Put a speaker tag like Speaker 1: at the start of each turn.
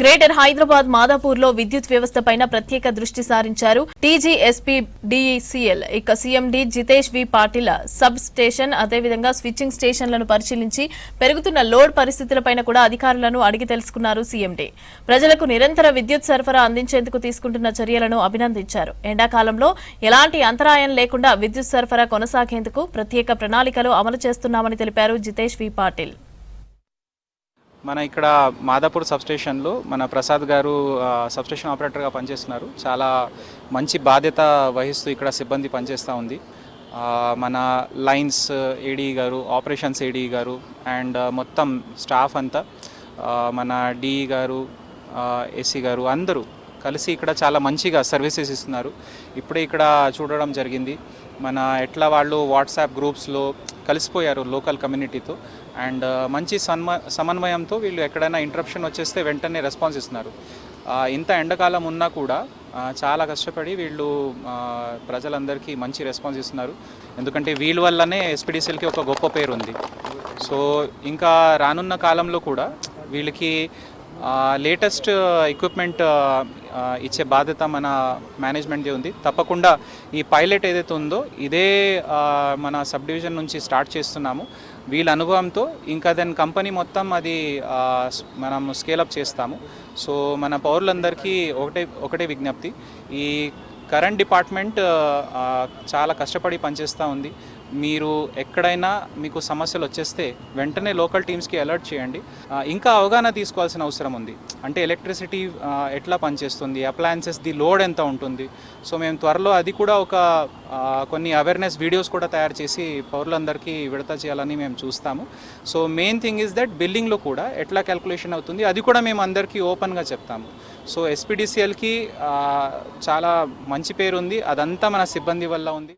Speaker 1: Greater Hyderabad మాదాపూర్లో విద్యుత్ వ్యవస్థపైన ప్రత్యేక దృష్టి సారించారు టీజీఎస్పీడీసీఎల్. ఇక సీఎండీ జితేష్ వి పాటిల్ సబ్ స్టేషన్ అదేవిధంగా స్విచ్చింగ్ స్టేషన్లను పరిశీలించి పెరుగుతున్న లోడ్ పరిస్థితులపైన కూడా అధికారులను అడిగి తెలుసుకున్నారు సీఎండీ. ప్రజలకు నిరంతర విద్యుత్ సరఫరా అందించేందుకు తీసుకుంటున్న చర్యలను అభినందించారు. ఎండాకాలంలో ఎలాంటి అంతరాయం లేకుండా విద్యుత్ సరఫరా కొనసాగేందుకు ప్రత్యేక ప్రణాళికలు అమలు చేస్తున్నామని తెలిపారు జితేష్ వి పాటిల్.
Speaker 2: మన ఇక్కడ మాదాపూర్ సబ్స్టేషన్లో మన ప్రసాద్ గారు సబ్స్టేషన్ ఆపరేటర్గా పనిచేస్తున్నారు. చాలా మంచి బాధ్యత వహిస్తూ ఇక్కడ సిబ్బంది పనిచేస్తూ ఉంది. మన లైన్స్ ఏడీ గారు, ఆపరేషన్స్ ఏడీ గారు అండ్ మొత్తం స్టాఫ్ అంతా, మన డిఈ గారు, ఏసీ గారు అందరూ కలిసి ఇక్కడ చాలా మంచిగా సర్వీసెస్ ఇస్తున్నారు. ఇప్పుడే ఇక్కడ చూడడం జరిగింది. మన ఎట్లా వాళ్ళు వాట్సాప్ గ్రూప్స్లో కలిసిపోయారు లోకల్ కమ్యూనిటీతో అండ్ మంచి సమన్వయంతో వీళ్ళు ఎక్కడైనా ఇంటరప్షన్ వచ్చేస్తే వెంటనే రెస్పాన్స్ ఇస్తున్నారు. ఇంత ఎండాకాలం ఉన్నా కూడా చాలా కష్టపడి వీళ్ళు ప్రజలందరికీ మంచి రెస్పాన్స్ ఇస్తున్నారు. ఎందుకంటే వీళ్ళ వల్లనే ఎస్పీడీసీఎల్కి ఒక గొప్ప పేరు ఉంది. సో ఇంకా రానున్న కాలంలో కూడా వీళ్ళకి లేటెస్ట్ ఎక్విప్మెంట్ ఇచ్చే బాధ్యత మన మేనేజ్మెంట్ది ఉంది. తప్పకుండా ఈ పైలట్ ఏదైతే ఉందో ఇదే మన సబ్ డివిజన్ నుంచి స్టార్ట్ చేస్తున్నాము. వీళ్ళ అనుభవంతో ఇంకా దాని కంపెనీ మొత్తం అది మనం స్కేలప్ చేస్తాము. సో మన పౌరులందరికీ ఒకటే విజ్ఞప్తి, ఈ కరెంట్ డిపార్ట్మెంట్ చాలా కష్టపడి పనిచేస్తూ ఉంది. మీరు ఎక్కడైనా మీకు సమస్యలు వచ్చేస్తే వెంటనే లోకల్ టీమ్స్కి అలర్ట్ చేయండి. ఇంకా అవగాహన తీసుకోవాల్సిన అవసరం ఉంది. అంటే ఎలక్ట్రిసిటీ ఎట్లా పనిచేస్తుంది, అప్లయన్సెస్ ది లోడ్ ఎంత ఉంటుంది. సో మేము త్వరలో అది కూడా కొన్ని అవేర్నెస్ వీడియోస్ కూడా తయారు చేసి పౌరులందరికీ విడత చేయాలని మేము చూస్తాము. So main thing is that బిల్లింగ్లో కూడా ఎట్లా క్యాల్కులేషన్ అవుతుంది అది కూడా మేము అందరికీ ఓపెన్గా చెప్తాము. సో ఎస్పీడీసీఎల్కి చాలా మంచి పేరు ఉంది. అదంతా మన సిబ్బంది వల్ల ఉంది.